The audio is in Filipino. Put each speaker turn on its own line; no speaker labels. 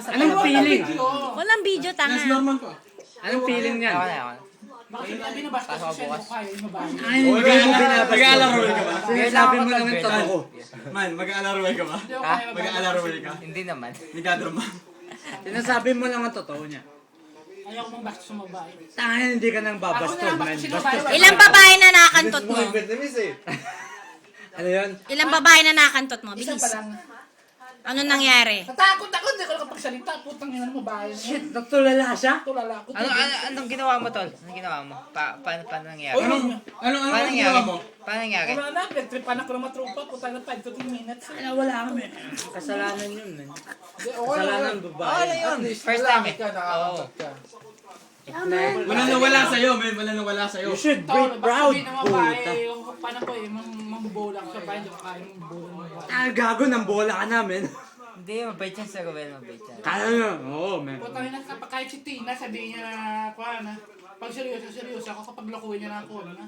Anong feeling?
Walang video, tanga.
Anong feeling niyan?
Bakit na binabastos ko siya kung kaya yung babae?
Ay, hindi mo binabas.
Mag-aalarway ka ba?
Sinasabi mo lang yung totoo.
Man, mag-aalarway ka ba?
Hindi ako kaya babae.
Mag-aalarway ka?
Hindi naman.
Nagkadrama.
Sinasabi mo lang ang totoo niya.
Ayaw ko mong bastos yung babae.
Tanga, hindi ka nang
Ako
babastos,
na lang
man.
bastos yung
Bastos.
babae.
Ilang babae na nakantot mo?
Ano yun?
Ilang babae na nakantot mo?
Isa
Bilis.
pa lang.
Ano nangyari?
Natakot ako, hindi ko nakapagsalita. Putang ina mo babae.
Shit, nagtulala siya?
Tulala ako.
Anong ginawa mo, tol? Anong ginawa mo? Paano nangyari?
Anong
Paano
ginawa
nangyari?
mo?
Paano nangyari?
Wala na, nagtripan ako ng matrupa. Putang na 5 to 10 minutes.
Ano, wala kami. Kasalanan yun, man.
Hindi, okay
Kasalanan
lang.
ng babae.
yun. First time eh. Oo.
Wala nawala sa'yo, men. Wala nawala sa'yo.
You should be
Tawag,
proud,
baka sabihin ng babae,
puta.
yung paano ko eh, mambola ko sa bahay, hindi ko kaya mambola ng babae.
Ah, gago, nang bola ka namin.
Hindi, mabait yan sa Ruel, mabait yan.
Kaya nga, oo, man.
Putang ina, kahit si Tina, sabihin niya na, kuha na, pag seryoso ako, kapag lokuhin niya na ako, ano na.